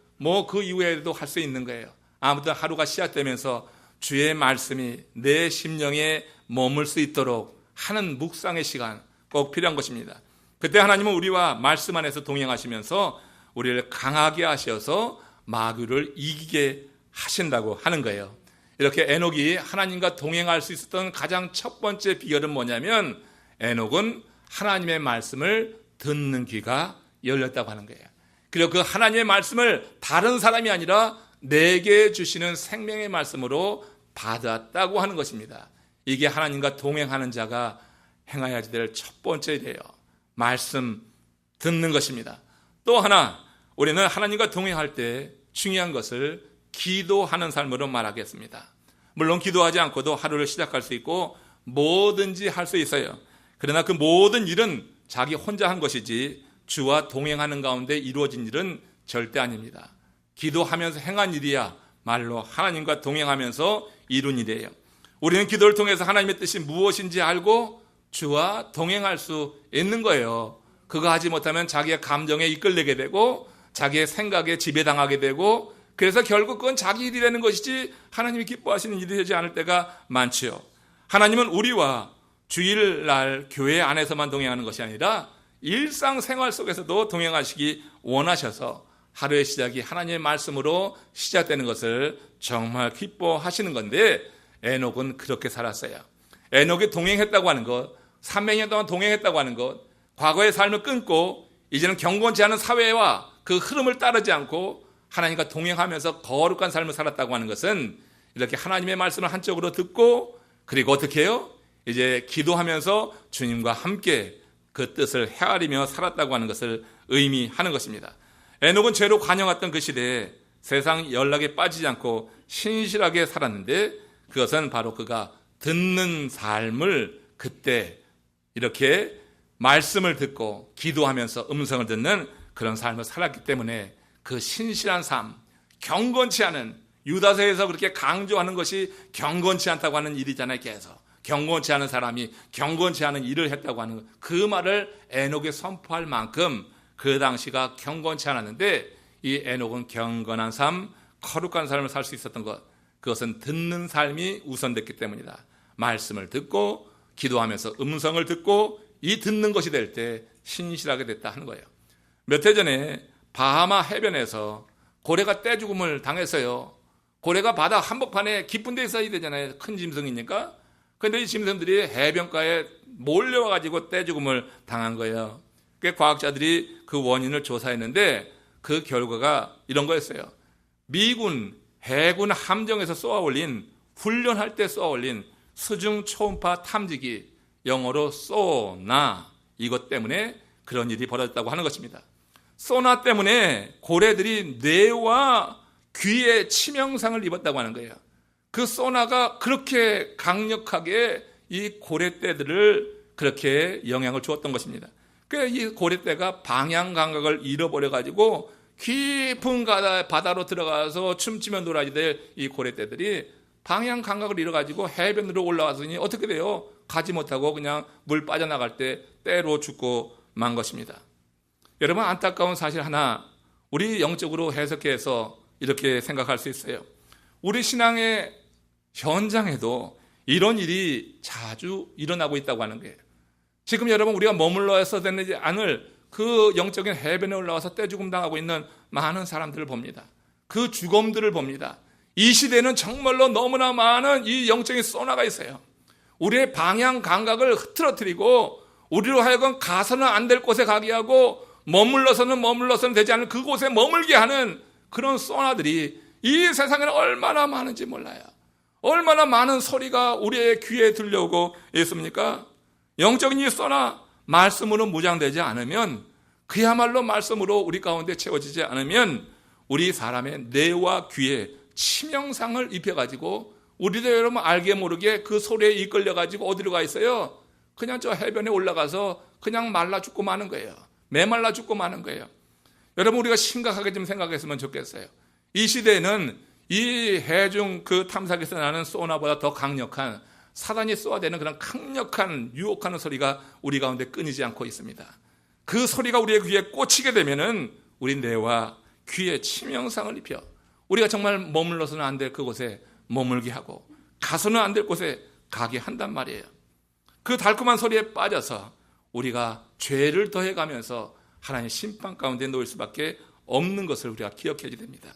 그 이후에도 할 수 있는 거예요. 아무튼 하루가 시작되면서 주의 말씀이 내 심령에 머물 수 있도록 하는 묵상의 시간 꼭 필요한 것입니다. 그때 하나님은 우리와 말씀 안에서 동행하시면서 우리를 강하게 하셔서 마귀를 이기게 하신다고 하는 거예요. 이렇게 에녹이 하나님과 동행할 수 있었던 가장 첫 번째 비결은 뭐냐면 에녹은 하나님의 말씀을 듣는 귀가 열렸다고 하는 거예요. 그리고 그 하나님의 말씀을 다른 사람이 아니라 내게 주시는 생명의 말씀으로 받았다고 하는 것입니다. 이게 하나님과 동행하는 자가 행해야 될 첫 번째 일이에요. 말씀 듣는 것입니다. 또 하나, 우리는 하나님과 동행할 때 중요한 것을 기도하는 삶으로 말하겠습니다. 물론 기도하지 않고도 하루를 시작할 수 있고 뭐든지 할 수 있어요. 그러나 그 모든 일은 자기 혼자 한 것이지 주와 동행하는 가운데 이루어진 일은 절대 아닙니다. 기도하면서 행한 일이야 말로 하나님과 동행하면서 이룬 일이에요. 우리는 기도를 통해서 하나님의 뜻이 무엇인지 알고 주와 동행할 수 있는 거예요. 그거 하지 못하면 자기의 감정에 이끌리게 되고 자기의 생각에 지배당하게 되고 그래서 결국 그건 자기 일이 되는 것이지 하나님이 기뻐하시는 일이 되지 않을 때가 많지요. 하나님은 우리와 주일날 교회 안에서만 동행하는 것이 아니라 일상생활 속에서도 동행하시기 원하셔서 하루의 시작이 하나님의 말씀으로 시작되는 것을 정말 기뻐하시는 건데 에녹은 그렇게 살았어요. 에녹이 동행했다고 하는 것, 300년 동안 동행했다고 하는 것, 과거의 삶을 끊고 이제는 경건치 않은 사회와 그 흐름을 따르지 않고 하나님과 동행하면서 거룩한 삶을 살았다고 하는 것은 이렇게 하나님의 말씀을 한쪽으로 듣고 그리고 어떻게 해요? 이제 기도하면서 주님과 함께 그 뜻을 헤아리며 살았다고 하는 것을 의미하는 것입니다. 에녹은 죄로 관영했던 그 시대에 세상 연락에 빠지지 않고 신실하게 살았는데 그것은 바로 그가 듣는 삶을 그때 이렇게 말씀을 듣고 기도하면서 음성을 듣는 그런 삶을 살았기 때문에 그 신실한 삶, 경건치 않은 유다서에서 그렇게 강조하는 것이 경건치 않다고 하는 일이잖아요. 계속 경건치 않은 사람이 경건치 않은 일을 했다고 하는 그 말을 에녹에 선포할 만큼 그 당시가 경건치 않았는데 이 에녹은 경건한 삶, 거룩한 삶을 살 수 있었던 것, 그것은 듣는 삶이 우선됐기 때문이다. 말씀을 듣고 기도하면서 음성을 듣고 이 듣는 것이 될 때 신실하게 됐다 하는 거예요. 몇 해 전에 바하마 해변에서 고래가 떼죽음을 당했어요. 고래가 바다 한복판에 깊은 데 있어야 되잖아요. 큰 짐승이니까. 그런데 이 짐승들이 해변가에 몰려와가지고 떼죽음을 당한 거예요. 그 과학자들이 그 원인을 조사했는데 그 결과가 이런 거였어요. 미군 해군 함정에서 쏘아올린, 훈련할 때 쏘아올린 수중 초음파 탐지기, 영어로 소나, 이것 때문에 그런 일이 벌어졌다고 하는 것입니다. 소나 때문에 고래들이 뇌와 귀에 치명상을 입었다고 하는 거예요. 그 소나가 그렇게 강력하게 이 고래떼들을 그렇게 영향을 주었던 것입니다. 그래서 이 고래떼가 방향 감각을 잃어버려가지고 깊은 바다로 들어가서 춤추며 놀아야 될 이 고래떼들이 방향 감각을 잃어가지고 해변으로 올라왔으니 어떻게 돼요? 가지 못하고 그냥 물 빠져나갈 때 때로 죽고 만 것입니다. 여러분, 안타까운 사실 하나 우리 영적으로 해석해서 이렇게 생각할 수 있어요. 우리 신앙의 현장에도 이런 일이 자주 일어나고 있다고 하는 거예요. 지금 여러분, 우리가 머물러서 되지 않을 그 영적인 해변에 올라와서 떼죽음 당하고 있는 많은 사람들을 봅니다. 그 죽음들을 봅니다. 이 시대는 정말로 너무나 많은 이 영적인 소나가 있어요. 우리의 방향 감각을 흐트러뜨리고 우리로 하여금 가서는 안 될 곳에 가게 하고 머물러서는 되지 않는 그곳에 머물게 하는 그런 소나들이 이 세상에는 얼마나 많은지 몰라요. 얼마나 많은 소리가 우리의 귀에 들려오고 있습니까? 영적인 이 소나, 말씀으로 무장되지 않으면, 그야말로 말씀으로 우리 가운데 채워지지 않으면 우리 사람의 뇌와 귀에 치명상을 입혀가지고 우리도 여러분 알게 모르게 그 소리에 이끌려가지고 어디로 가 있어요? 그냥 저 해변에 올라가서 그냥 말라 죽고 마는 거예요. 메말라 죽고 마는 거예요. 여러분, 우리가 심각하게 좀 생각했으면 좋겠어요. 이 시대에는 이 해중 그 탐사기에서 나는 소나보다 더 강력한, 사단이 쏘아대는 그런 강력한 유혹하는 소리가 우리 가운데 끊이지 않고 있습니다. 그 소리가 우리의 귀에 꽂히게 되면은 우리 뇌와 귀에 치명상을 입혀 우리가 정말 머물러서는 안 될 그곳에 머물게 하고 가서는 안 될 곳에 가게 한단 말이에요. 그 달콤한 소리에 빠져서 우리가 죄를 더해가면서 하나님의 심판 가운데 놓일 수밖에 없는 것을 우리가 기억해야 됩니다.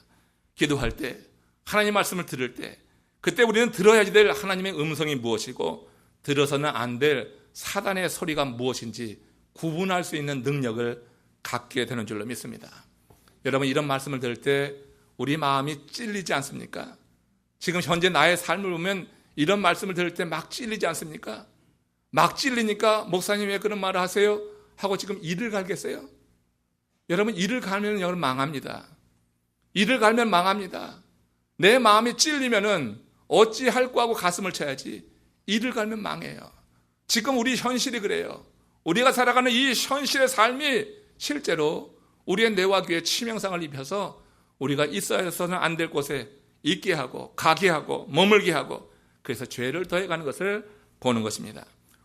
기도할 때, 하나님 말씀을 들을 때, 그때 우리는 들어야지 될 하나님의 음성이 무엇이고 들어서는 안 될 사단의 소리가 무엇인지 구분할 수 있는 능력을 갖게 되는 줄로 믿습니다. 여러분, 이런 말씀을 들을 때 우리 마음이 찔리지 않습니까? 지금 현재 나의 삶을 보면 이런 말씀을 들을 때 막 찔리지 않습니까? 막 찔리니까 목사님 왜 그런 말을 하세요? 하고 지금 이를 갈겠어요? 여러분, 이를 갈면 여러분 망합니다. 이를 갈면 망합니다. 내 마음이 찔리면은 어찌할꼬 하고 가슴을 쳐야지. 이를 갈면 망해요. 지금 우리 현실이 그래요. 우리가 살아가는 이 현실의 삶이 실제로 우리의 뇌와 귀에 치명상을 입혀서 우리가 있어서는 안 될 곳에 있게 하고 가게 하고 머물게 하고 그래서 죄를 더해가는 것을 보는 것입니다.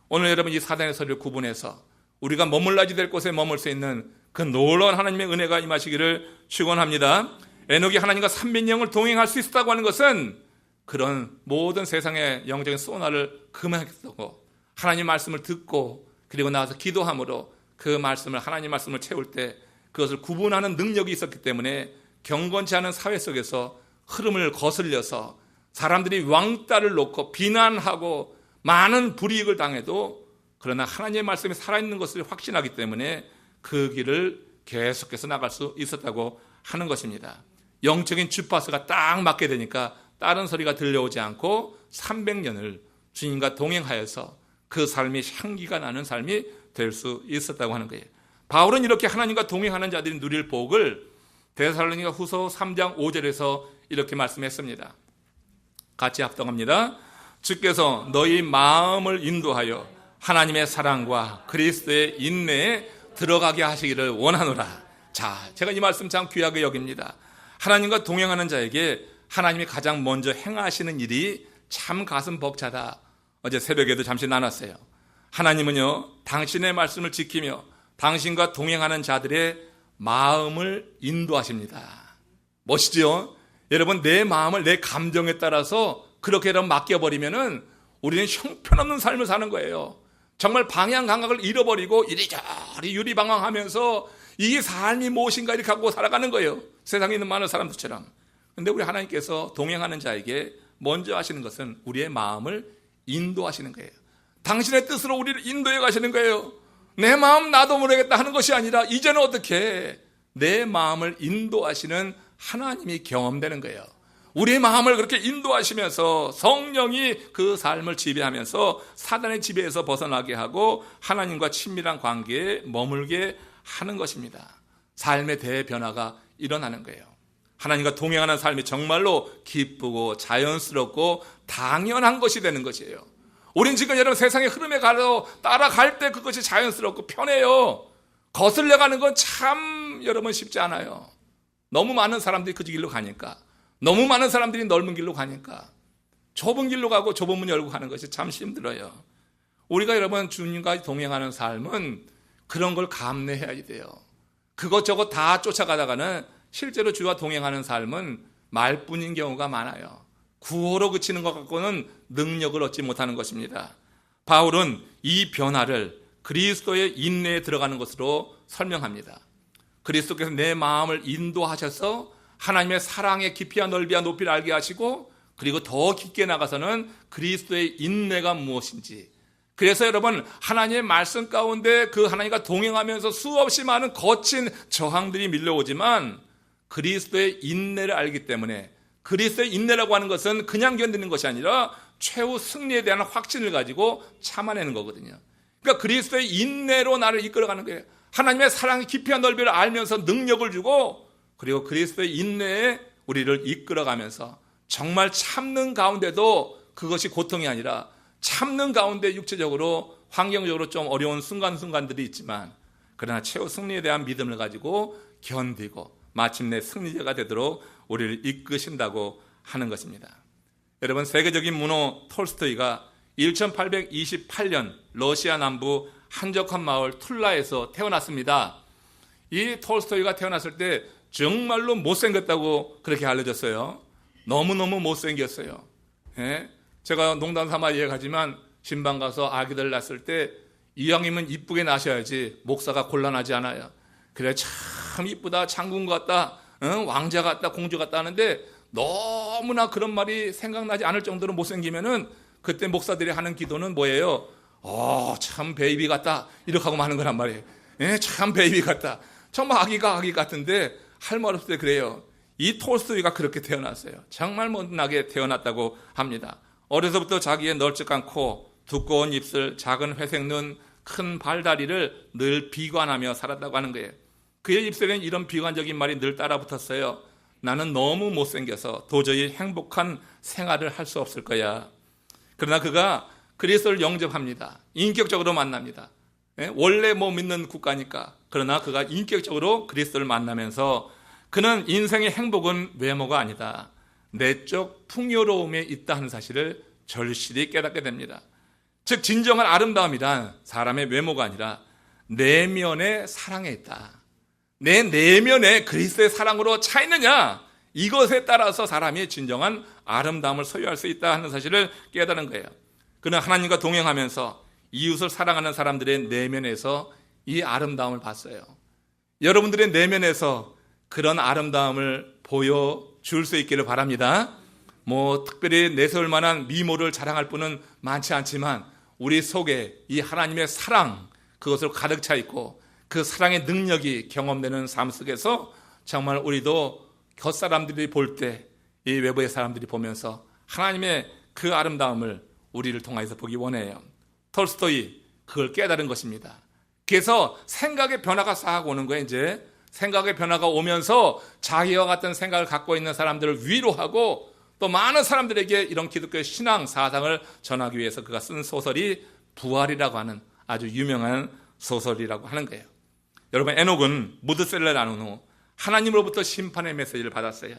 오늘 여러분, 이 사단의 소리를 구분해서 우리가 머물러야지 될 곳에 머물 수 있는 그 놀라운 하나님의 은혜가 임하시기를 축원합니다. 에녹이 하나님과 300년을 동행할 수 있었다고 하는 것은 그런 모든 세상의 영적인 소나를 금하겠다고 하나님 말씀을 듣고 그리고 나와서 기도함으로 그 말씀을, 하나님 말씀을 채울 때 그것을 구분하는 능력이 있었기 때문에 경건치 않은 사회 속에서 흐름을 거슬려서 사람들이 왕따를 놓고 비난하고 많은 불이익을 당해도 그러나 하나님의 말씀이 살아있는 것을 확신하기 때문에 그 길을 계속해서 나갈 수 있었다고 하는 것입니다. 영적인 주파수가 딱 맞게 되니까 다른 소리가 들려오지 않고 300년을 주님과 동행하여서 그 삶이 향기가 나는 삶이 될 수 있었다고 하는 거예요. 바울은 이렇게 하나님과 동행하는 자들이 누릴 복을 데살로니가 후서 3장 5절에서 이렇게 말씀했습니다. 같이 합동합니다. 주께서 너희 마음을 인도하여 하나님의 사랑과 그리스도의 인내에 들어가게 하시기를 원하노라. 자, 제가 이 말씀 참 귀하게 여깁니다. 하나님과 동행하는 자에게 하나님이 가장 먼저 행하시는 일이 참 가슴 벅차다. 어제 새벽에도 잠시 나눴어요. 하나님은요, 당신의 말씀을 지키며 당신과 동행하는 자들의 마음을 인도하십니다. 멋있죠? 여러분, 내 마음을 내 감정에 따라서 그렇게 맡겨버리면은 우리는 형편없는 삶을 사는 거예요. 정말 방향 감각을 잃어버리고 이리저리 유리방황하면서 이게 삶이 무엇인가 이렇게 갖고 살아가는 거예요. 세상에 있는 많은 사람들처럼. 그런데 우리 하나님께서 동행하는 자에게 먼저 하시는 것은 우리의 마음을 인도하시는 거예요. 당신의 뜻으로 우리를 인도해 가시는 거예요. 내 마음 나도 모르겠다 하는 것이 아니라 이제는 어떻게 내 마음을 인도하시는 하나님이 경험되는 거예요. 우리의 마음을 그렇게 인도하시면서 성령이 그 삶을 지배하면서 사단의 지배에서 벗어나게 하고 하나님과 친밀한 관계에 머물게 하는 것입니다. 삶의 대변화가 일어나는 거예요. 하나님과 동행하는 삶이 정말로 기쁘고 자연스럽고 당연한 것이 되는 것이에요. 우린 지금 여러분 세상의 흐름에 따라갈 때 그것이 자연스럽고 편해요. 거슬려가는 건 참 여러분 쉽지 않아요. 너무 많은 사람들이 그 길로 가니까, 너무 많은 사람들이 넓은 길로 가니까 좁은 길로 가고 좁은 문 열고 가는 것이 참 힘들어요. 우리가 여러분 주님과 동행하는 삶은 그런 걸 감내해야 돼요. 그것저것 다 쫓아가다가는 실제로 주와 동행하는 삶은 말뿐인 경우가 많아요. 구호로 그치는 것 갖고는 능력을 얻지 못하는 것입니다. 바울은 이 변화를 그리스도의 인내에 들어가는 것으로 설명합니다. 그리스도께서 내 마음을 인도하셔서 하나님의 사랑의 깊이와 넓이와 높이를 알게 하시고, 그리고 더 깊게 나가서는 그리스도의 인내가 무엇인지, 그래서 여러분 하나님의 말씀 가운데 그 하나님과 동행하면서 수없이 많은 거친 저항들이 밀려오지만 그리스도의 인내를 알기 때문에, 그리스도의 인내라고 하는 것은 그냥 견디는 것이 아니라 최후 승리에 대한 확신을 가지고 참아내는 거거든요. 그러니까 그리스도의 인내로 나를 이끌어가는 거예요. 하나님의 사랑의 깊이와 넓이를 알면서 능력을 주고, 그리고 그리스도의 인내에 우리를 이끌어가면서 정말 참는 가운데도 그것이 고통이 아니라 참는 가운데 육체적으로 환경적으로 좀 어려운 순간순간들이 있지만, 그러나 최후 승리에 대한 믿음을 가지고 견디고 마침내 승리자가 되도록 우리를 이끄신다고 하는 것입니다. 여러분, 세계적인 문호 톨스토이가 1828년 러시아 남부 한적한 마을 툴라에서 태어났습니다. 이 톨스토이가 태어났을 때 정말로 못생겼다고 그렇게 알려졌어요. 너무너무 못생겼어요. 예? 제가 농담 삼아 이야기하지만 신방 가서 아기들 낳았을 때 이왕이면 이쁘게 낳으셔야지 목사가 곤란하지 않아요. 그래 참 이쁘다, 장군 같다, 왕자 같다, 공주 같다 하는데 너무나 그런 말이 생각나지 않을 정도로 못생기면은 그때 목사들이 하는 기도는 뭐예요? 참 베이비 같다 이렇게 하고 하는 거란 말이에요. 예, 참 베이비 같다. 정말 아기가 아기 같은데 할 말 없을 때 그래요. 이 톨스토이가 그렇게 태어났어요. 정말 못나게 태어났다고 합니다. 어려서부터 자기의 널찍한 코, 두꺼운 입술, 작은 회색 눈, 큰 발다리를 늘 비관하며 살았다고 하는 거예요. 그의 입술에는 이런 비관적인 말이 늘 따라붙었어요. 나는 너무 못생겨서 도저히 행복한 생활을 할 수 없을 거야. 그러나 그가 그리스도를 영접합니다. 인격적으로 만납니다. 원래 믿는 국가니까. 그러나 그가 인격적으로 그리스도를 만나면서 그는 인생의 행복은 외모가 아니다, 내적 풍요로움에 있다 하는 사실을 절실히 깨닫게 됩니다. 즉 진정한 아름다움이란 사람의 외모가 아니라 내면의 사랑에 있다. 내 내면에 그리스도의 사랑으로 차 있느냐, 이것에 따라서 사람이 진정한 아름다움을 소유할 수 있다 하는 사실을 깨닫는 거예요. 그는 하나님과 동행하면서 이웃을 사랑하는 사람들의 내면에서 이 아름다움을 봤어요. 여러분들의 내면에서 그런 아름다움을 보여줄 수 있기를 바랍니다. 특별히 내세울 만한 미모를 자랑할 분은 많지 않지만 우리 속에 이 하나님의 사랑, 그것을 가득 차 있고 그 사랑의 능력이 경험되는 삶 속에서 정말 우리도 겉사람들이 볼 때 이 외부의 사람들이 보면서 하나님의 그 아름다움을 우리를 통해서 보기 원해요. 톨스토이 그걸 깨달은 것입니다. 그래서 생각의 변화가 싹 오는 거예요. 이제 생각의 변화가 오면서 자기와 같은 생각을 갖고 있는 사람들을 위로하고 또 많은 사람들에게 이런 기독교의 신앙 사상을 전하기 위해서 그가 쓴 소설이 부활이라고 하는 아주 유명한 소설이라고 하는 거예요. 여러분, 에녹은 무드셀러를 나눈 후 하나님으로부터 심판의 메시지를 받았어요.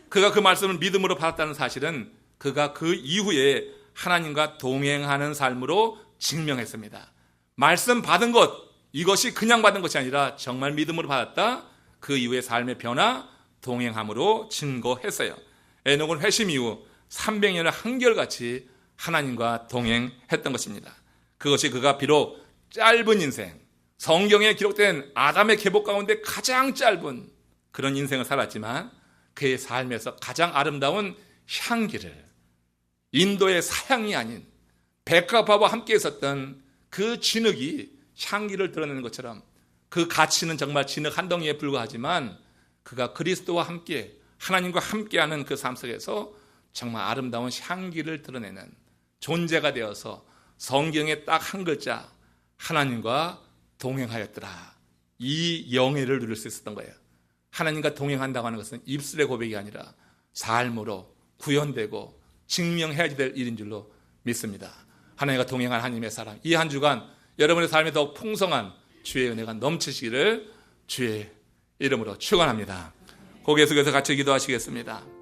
그가 그 말씀을 믿음으로 받았다는 사실은 그가 그 이후에 하나님과 동행하는 삶으로 증명했습니다. 말씀 받은 것, 이것이 그냥 받은 것이 아니라 정말 믿음으로 받았다. 그 이후의 삶의 변화, 동행함으로 증거했어요. 에녹은 회심 이후 300년을 한결같이 하나님과 동행했던 것입니다. 그것이 그가 비록 짧은 인생, 성경에 기록된 아담의 계보 가운데 가장 짧은 그런 인생을 살았지만 그의 삶에서 가장 아름다운 향기를, 인도의 사향이 아닌 백합화와 함께 있었던 그 진흙이 향기를 드러내는 것처럼 그 가치는 정말 진흙 한 덩이에 불과하지만 그가 그리스도와 함께 하나님과 함께하는 그 삶 속에서 정말 아름다운 향기를 드러내는 존재가 되어서 성경에 딱 한 글자 하나님과 동행하였더라. 이 영예를 누릴 수 있었던 거예요. 하나님과 동행한다고 하는 것은 입술의 고백이 아니라 삶으로 구현되고 증명해야 될 일인 줄로 믿습니다. 하나님과 동행한 하나님의 사랑, 이 한 주간 여러분의 삶에 더욱 풍성한 주의 은혜가 넘치시기를 주의 이름으로 축원합니다. 고개 숙여서 같이 기도하시겠습니다.